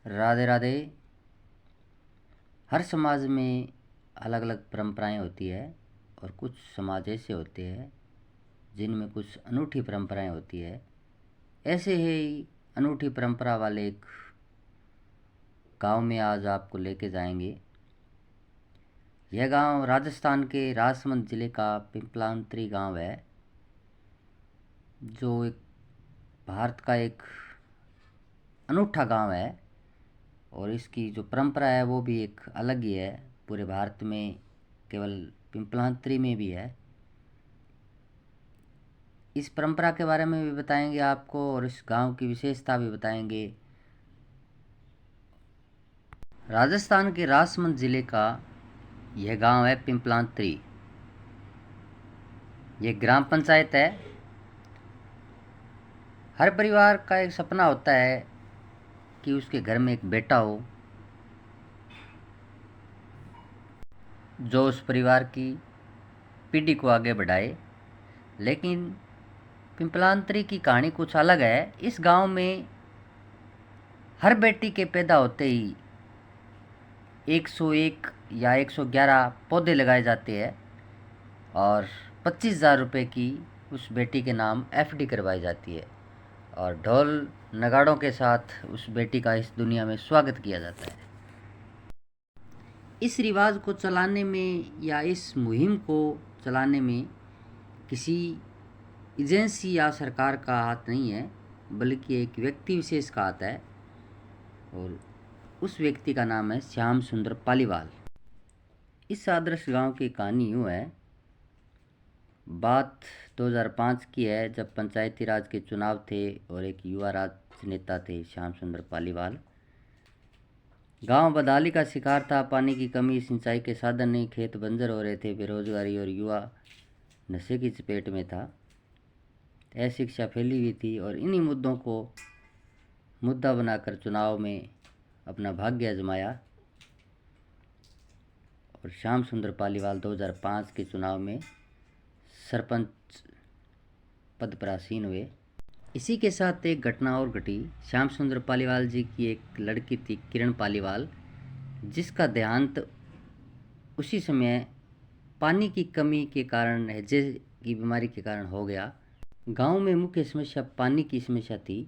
राधे राधे। हर समाज में अलग अलग परंपराएं होती है और कुछ समाज ऐसे होते हैं जिनमें कुछ अनूठी परंपराएं होती है। ऐसे ही अनूठी परंपरा वाले एक गांव में आज आपको लेके जाएंगे। यह गांव राजस्थान के राजसमंद जिले का पिंपलांतरी गांव है, जो एक भारत का एक अनूठा गांव है और इसकी जो परंपरा है वो भी एक अलग ही है। पूरे भारत में केवल पिंपलांतरी में भी है। इस परंपरा के बारे में भी बताएंगे आपको और इस गांव की विशेषता भी बताएंगे। राजस्थान के राजसमंद जिले का यह गांव है पिंपलांतरी। यह ग्राम पंचायत है। हर परिवार का एक सपना होता है कि उसके घर में एक बेटा हो जो उस परिवार की पीढ़ी को आगे बढ़ाए। लेकिन पिंपलांतरी की कहानी कुछ अलग है। इस गांव में हर बेटी के पैदा होते ही 101 या 111 पौधे लगाए जाते हैं और 25,000 रुपये की उस बेटी के नाम एफडी करवाई जाती है और ढोल नगाड़ों के साथ उस बेटी का इस दुनिया में स्वागत किया जाता है। इस रिवाज को चलाने में या इस मुहिम को चलाने में किसी एजेंसी या सरकार का हाथ नहीं है, बल्कि एक व्यक्ति विशेष का हाथ है और उस व्यक्ति का नाम है श्याम सुंदर पालीवाल। इस आदर्श गांव की कहानी यूँ है। बात 2005 की है, जब पंचायती राज के चुनाव थे और एक युवा राजनेता थे श्याम सुंदर पालीवाल। गांव बदहाली का शिकार था। पानी की कमी, सिंचाई के साधन नहीं, खेत बंजर हो रहे थे, बेरोजगारी और युवा नशे की चपेट में था, अशिक्षा फैली हुई थी और इन्हीं मुद्दों को मुद्दा बनाकर चुनाव में अपना भाग्य आजमाया और श्याम सुंदर पालीवाल 2005 के चुनाव में सरपंच पद पर आसीन हुए। इसी के साथ एक घटना और घटी। श्याम सुंदर पालीवाल जी की एक लड़की थी किरण पालीवाल, जिसका देहांत उसी समय पानी की कमी के कारण, हैजे की बीमारी के कारण हो गया। गांव में मुख्य समस्या पानी की समस्या थी।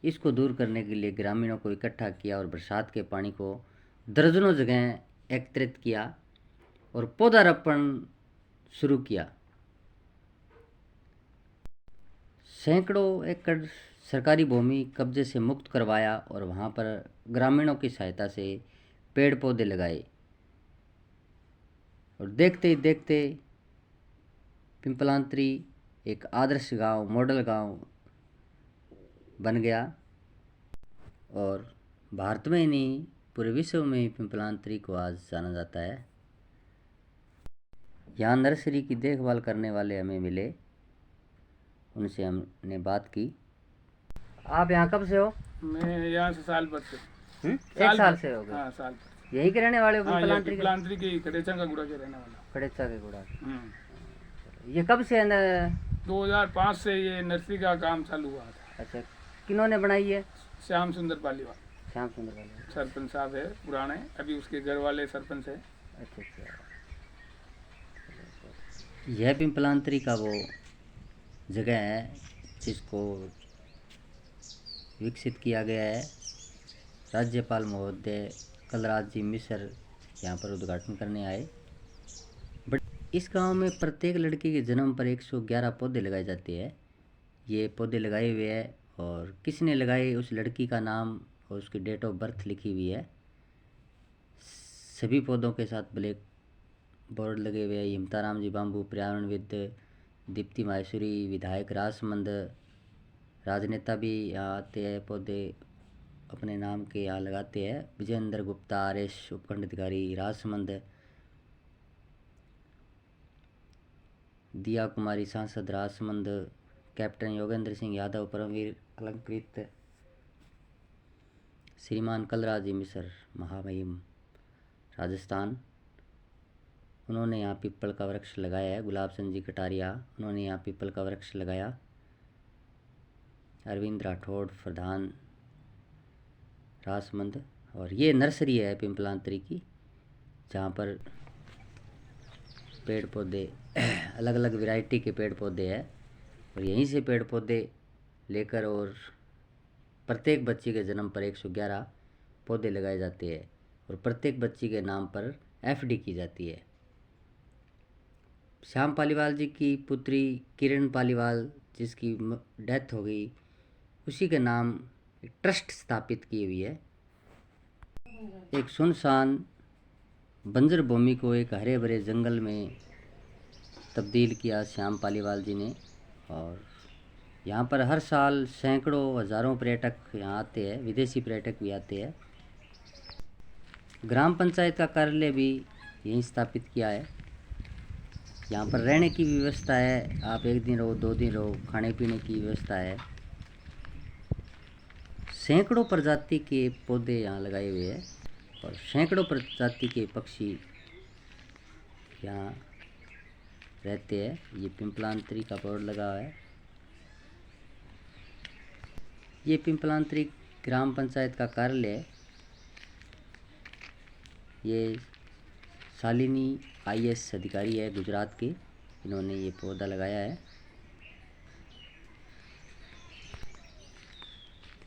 इसको दूर करने के लिए ग्रामीणों को इकट्ठा किया और बरसात के पानी को दर्जनों जगह एकत्रित किया और पौधारोपण शुरू किया। सैकड़ों एकड़ सरकारी भूमि कब्जे से मुक्त करवाया और वहाँ पर ग्रामीणों की सहायता से पेड़ पौधे लगाए और देखते ही देखते पिंपलांतरी एक आदर्श गांव, मॉडल गांव बन गया और भारत में ही नहीं, पूरे विश्व में ही पिंपलांतरी को आज जाना जाता है। यहाँ नर्सरी की देखभाल करने वाले हमें मिले, उनसे हमने बात की। आप यहाँ कब से हो? मैं यहाँ से साल भर से। एक साल से हो गए? हाँ, साल भर। यहीं के रहने वाले हो? हाँ, पिंपलांतरी पिंपलांतरी के खड़ेचा का गुड़ा के रहने वाला। खड़ेचा के गुड़ा। ये कब से है? 2005 से ये नर्सरी का काम चालू हुआ था। अच्छा, किन्होंने बनाई है? श्याम सुंदर पालीवाल। श्याम सुंदर पालीवाल सरपंच साहब है पुराने, अभी उसके घर वाले सरपंच है। अच्छा अच्छा। यह पिंपलांतरी का वो जगह है जिसको विकसित किया गया है। राज्यपाल महोदय कलराज जी मिश्र यहाँ पर उद्घाटन करने आए। बट इस गांव में प्रत्येक लड़की के जन्म पर 111 पौधे लगाए जाते हैं। ये पौधे लगाए हुए हैं और किसने लगाए उस लड़की का नाम और उसकी डेट ऑफ बर्थ लिखी हुई है। सभी पौधों के साथ ब्लैक बोर्ड लगे हुए हैं। हिमताराम जी बाम्बू, पर्यावरणविद दीप्ति माहेश्वरी, विधायक राजसमंद, राजनेता भी यहाँ आते हैं, पौधे अपने नाम के यहाँ लगाते हैं। विजयेंद्र गुप्ता आरएस उपखंड अधिकारी राजसमंद, दिया कुमारी सांसद राजसमंद, कैप्टन योगेंद्र सिंह यादव परमवीर अलंकृत, श्रीमान कलराज मिश्र महामहिम राजस्थान, उन्होंने यहाँ पीपल का वृक्ष लगाया है। गुलाब चंद जी कटारिया, उन्होंने यहाँ पीपल का वृक्ष लगाया। अरविंद राठौड़ प्रधान रासमंद। और ये नर्सरी है पिंपलांतरी की, जहाँ पर पेड़ पौधे अलग अलग वैरायटी के पेड़ पौधे हैं, और यहीं से पेड़ पौधे लेकर और प्रत्येक बच्चे के जन्म पर 111 पौधे लगाए जाते हैं, और प्रत्येक बच्ची के नाम पर एफडी की जाती है। श्याम पालीवाल जी की पुत्री किरण पालीवाल, जिसकी डेथ हो गई, उसी के नाम एक ट्रस्ट स्थापित की हुई है। एक सुनसान बंजर भूमि को एक हरे भरे जंगल में तब्दील किया श्याम पालीवाल जी ने, और यहाँ पर हर साल सैकड़ों हज़ारों पर्यटक यहाँ आते हैं, विदेशी पर्यटक भी आते हैं। ग्राम पंचायत का कार्यालय भी यहीं स्थापित किया है। यहाँ पर रहने की व्यवस्था है, आप 1 दिन रहो 2 दिन रहो, खाने पीने की व्यवस्था है। सैकड़ों प्रजाति के पौधे यहाँ लगाए हुए हैं, और सैकड़ों प्रजाति के पक्षी यहाँ रहते हैं। ये पिंपलांतरी का बोर्ड लगा हुआ है। ये पिंपलांतरी ग्राम पंचायत का कार्यालय है। ये शालिनी IAS अधिकारी है गुजरात के, इन्होंने ये पौधा लगाया है।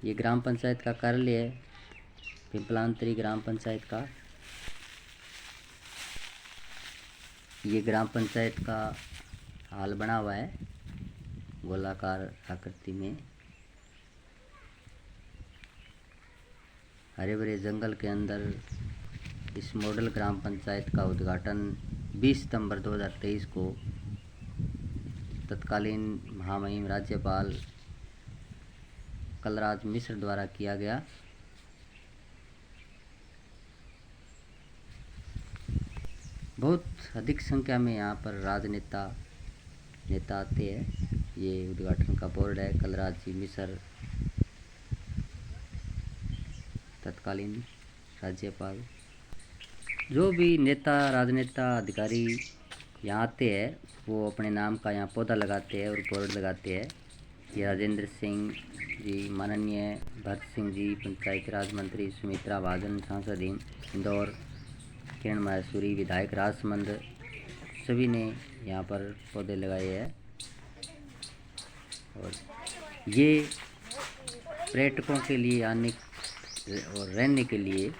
ये ग्राम पंचायत का कार्यालय है, पिंपलांतरी ग्राम पंचायत का। ये ग्राम पंचायत का हाल बना हुआ है गोलाकार आकृति में, हरे भरे जंगल के अंदर। इस मॉडल ग्राम पंचायत का उद्घाटन 20 सितंबर 2023 को तत्कालीन महामहिम राज्यपाल कलराज मिश्र द्वारा किया गया। बहुत अधिक संख्या में यहाँ पर नेता आते हैं। ये उद्घाटन का बोर्ड है, कलराज जी मिश्र तत्कालीन राज्यपाल। जो भी नेता राजनेता अधिकारी यहाँ आते हैं, वो अपने नाम का यहाँ पौधा लगाते हैं और बोर्ड लगाते हैं। ये राजेंद्र सिंह जी, माननीय भरत सिंह जी, पंचायती राज मंत्री सुमित्रा महाजन, सांसद इंदौर, किरण माहेश्वरी, विधायक राजमंद, सभी ने यहाँ पर पौधे लगाए हैं। और ये पर्यटकों के लिए आने और रहने के लिए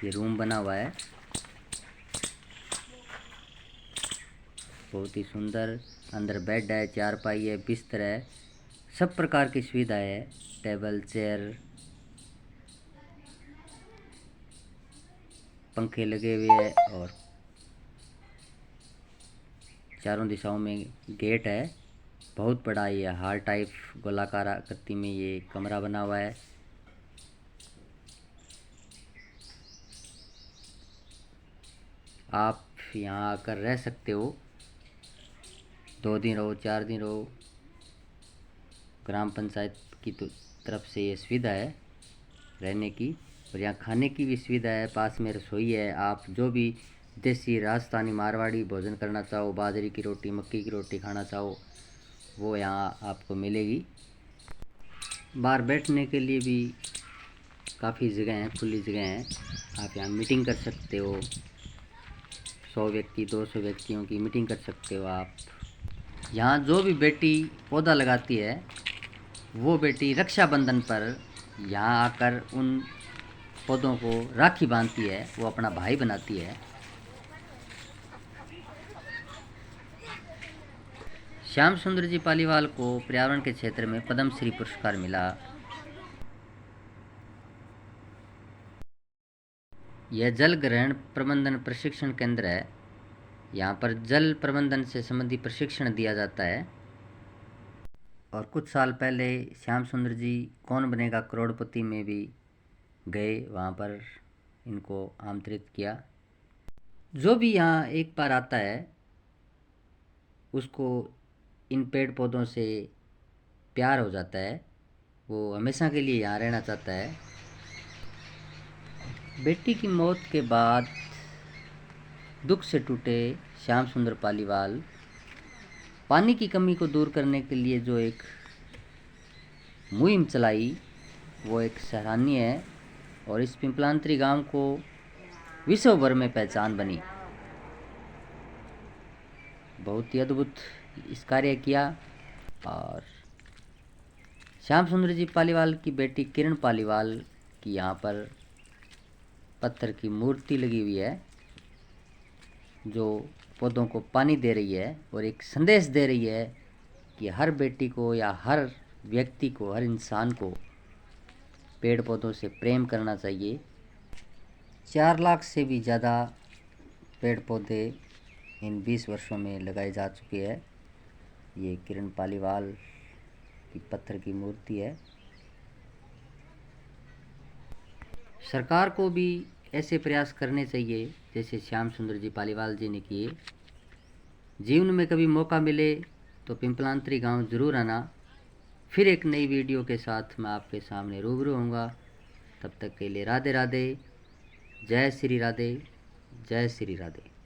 ये रूम बना हुआ है, बहुत ही सुंदर। अंदर बेड है, चारपाई है, बिस्तर है, सब प्रकार की सुविधा है, टेबल चेयर, पंखे लगे हुए हैं, और चारों दिशाओं में गेट है। बहुत बड़ा ये हॉल टाइप गोलाकार आकृति में ये कमरा बना हुआ है। आप यहाँ आकर रह सकते हो, 2 दिन रहो 4 दिन रहो। ग्राम पंचायत की तरफ से ये सुविधा है रहने की, और यहाँ खाने की भी सुविधा है। पास में रसोई है, आप जो भी देसी राजस्थानी मारवाड़ी भोजन करना चाहो, बाजरे की रोटी मक्की की रोटी खाना चाहो, वो यहाँ आपको मिलेगी। बाहर बैठने के लिए भी काफ़ी जगह हैं, खुली जगह हैं। आप यहाँ मीटिंग कर सकते हो, 100 व्यक्ति 200 व्यक्तियों की मीटिंग कर सकते हो आप। यहाँ जो भी बेटी पौधा लगाती है, वो बेटी रक्षाबंधन पर यहाँ आकर उन पौधों को राखी बांधती है, वो अपना भाई बनाती है। श्याम सुंदर जी पालीवाल को पर्यावरण के क्षेत्र में पद्म श्री पुरस्कार मिला। यह जल ग्रहण प्रबंधन प्रशिक्षण केंद्र है। यहाँ पर जल प्रबंधन से संबंधित प्रशिक्षण दिया जाता है। और कुछ साल पहले श्याम सुंदर जी कौन बनेगा करोड़पति में भी गए, वहाँ पर इनको आमंत्रित किया। जो भी यहाँ एक बार आता है, उसको इन पेड़ पौधों से प्यार हो जाता है, वो हमेशा के लिए यहाँ रहना चाहता है। बेटी की मौत के बाद दुख से टूटे श्याम सुंदर पालीवाल पानी की कमी को दूर करने के लिए जो एक मुहिम चलाई, वो एक सराहनीय है और इस पिंपलांतरी गांव को विश्व भर में पहचान बनी। बहुत ही अद्भुत इस कार्य किया। और श्याम सुंदर जी पालीवाल की बेटी किरण पालीवाल की यहाँ पर पत्थर की मूर्ति लगी हुई है, जो पौधों को पानी दे रही है और एक संदेश दे रही है कि हर बेटी को या हर व्यक्ति को, हर इंसान को पेड़ पौधों से प्रेम करना चाहिए। 4 लाख से भी ज़्यादा पेड़ पौधे इन 20 वर्षों में लगाए जा चुके हैं। ये किरण पालीवाल की पत्थर की मूर्ति है। सरकार को भी ऐसे प्रयास करने चाहिए जैसे श्याम सुंदर जी पालीवाल जी ने किए। जीवन में कभी मौका मिले तो पिंपलांतरी गांव जरूर आना। फिर एक नई वीडियो के साथ मैं आपके सामने रूबरू होऊंगा। तब तक के लिए राधे राधे, जय श्री राधे, जय श्री राधे।